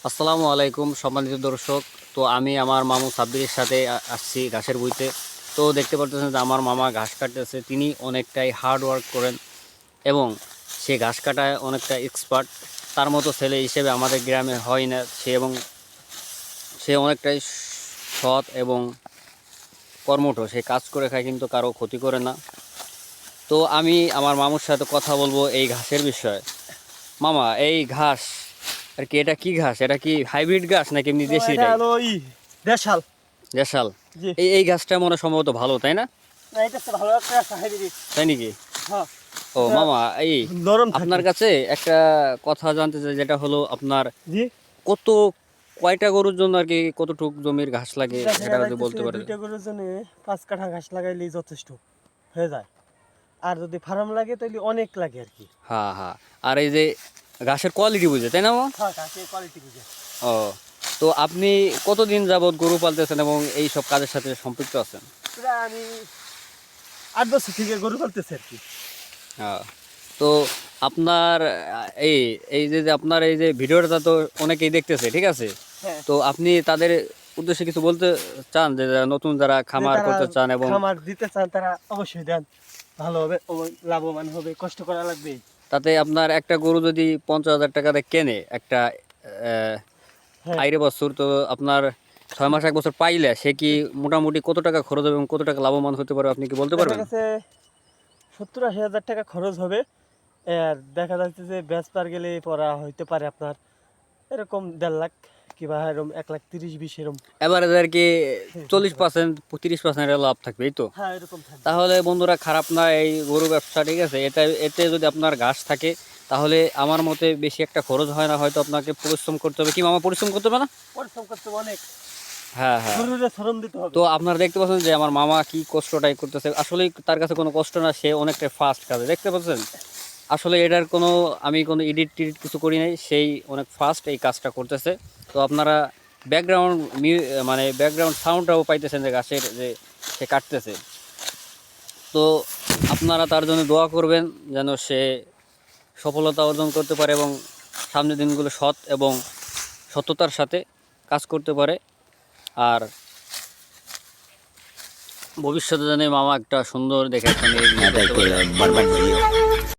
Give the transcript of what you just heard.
আসসালামু আলাইকুম সম্মানিত দর্শক। তো আমি আমার মামু সাব্বিরের সাথে আসছি ঘাসের বইতে। তো দেখতে পারতেছেন যে আমার মামা ঘাস কাটতেছে। তিনি অনেকটাই হার্ড ওয়ার্ক করেন এবং সে ঘাস কাটায় অনেকটা এক্সপার্ট। তার মতো ছেলে হিসেবে আমাদের গ্রামে হয় না। সে অনেকটাই সৎ এবং কর্মঠ। সে কাজ করে খায়, কিন্তু কারো ক্ষতি করে না। তো আমি আমার মামুর সাথে কথা বলবো এই ঘাসের বিষয়ে। মামা, এই ঘাস আর কি, এটা কি ঘাস? এটা কি হাইব্রিড ঘাস নাকি এমনি তো দেশি? এটা এটাই হলো দেশাল। দেশাল। জি। এই গাছটা মনে হয় সম্ভবত ভালো, তাই না? না, এটা হচ্ছে ভালো একটা হাইব্রিড। তাই নাকি? হ্যাঁ, ও এটা মামা, এই নরম থাকে। আপনার কাছে একটা কথা জানতে চাই, যেটা হলো আপনার জি। কত কয়টা গরুর জন্য আর কি কতটুক জমির ঘাস লাগে দেখা সেটা যদি যাইতেছে বলতে পারেন। দুইটা গরুর জন্য 5 কাঠা ঘাস লাগাইলেই যথেষ্ট হয়ে যায়। আর যদি ফার্ম লাগে তাহলে অনেক লাগে আর কি। হ্যাঁ হ্যাঁ। আর এই যে ঘাসের কোয়ালিটি বুঝে, তাই না মামা? হ্যাঁ, ঘাসের কোয়ালিটি বুঝে। ও, তো আপনি কতদিন যাবত গরু পালতেছেন এবং এই সব কাজের সাথে সম্পৃক্ত আছেন? প্রায় আমি 8 বছর থেকে গরু পালতেছি আর কি। হ্যাঁ। তো আপনার এই এই যে যে আপনার এই যে ভিডিওটা তো অনেকেই দেখতেছে, ঠিক আছে? হ্যাঁ। তো আপনি তাদের উদ্দেশ্যে কিছু বলতে চান, যে যারা নতুন, যারা যে খামার তারা করতে চান এবং খামার দিতে চান তারা অবশ্যই দেন, ভালো হবে, লাভবান হবে, কষ্ট করা লাগবে। তাতে আপনার একটা গরু যদি 50,000 টাকাতে কেনে একটা হ্যাঁ, আইরে বছর, তো আপনার 6 মাস 1 বছর পাইলে সে কি মোটামুটি কত টাকা খরচ হবে এবং কত টাকা লাভবান হতে পারবে, আপনি কি বলতে দেখা পারবেন? গেছে 70-80 হাজার টাকা খরচ হবে। আর দেখা যাচ্ছে যে বেচবার গেলে পড়া হইতে পারে আপনার এরকম 1.5 লাখ, কিংবা এরকম 1,30,000-20 এরকম। এবারে আর কি 40% 30% লাভ থাকবে, এই তো। হ্যাঁ, এরকম থাকবে। তাহলে বন্ধুরা, খারাপ না এই গরু ব্যবসা, ঠিক আছে? এতে যদি আপনার ঘাস থাকে তাহলে আমার মতে বেশি একটা খরচ হয় না। হয়তো আপনাকে পরিশ্রম করতে হবে, কি মামা, পরিশ্রম করতে হবে না? পরিশ্রম করতে হবে অনেক, হ্যাঁ হ্যাঁ। শরীরে শ্রম দিতে হবে। তো আপনারা দেখতে পাচ্ছেন যে আমার মামা কি কষ্টটাই করতেছে। আসলে তার কাছে কোনো কষ্ট না, সে অনেকটা ফাস্ট কাজে, দেখতে পাচ্ছেন? আসলে এটার কোনো, আমি কোনো এডিট টিডিট কিছু করি নাই, সেই অনেক ফাস্ট এই কাজটা করতেছে। তো আপনারা ব্যাকগ্রাউন্ড মানে ব্যাকগ্রাউন্ড সাউন্ডটাও পাইতেছেন যে গাছের যে সে কাটতেছে। তো আপনারা তার জন্য দোয়া করবেন যেন সে সফলতা অর্জন করতে পারে এবং সামনের দিনগুলো সৎ এবং সততার সাথে কাজ করতে পারে। আর ভবিষ্যতে যেন মামা একটা সুন্দর দেখে একটা মেয়ে বিয়ে করতে পারে।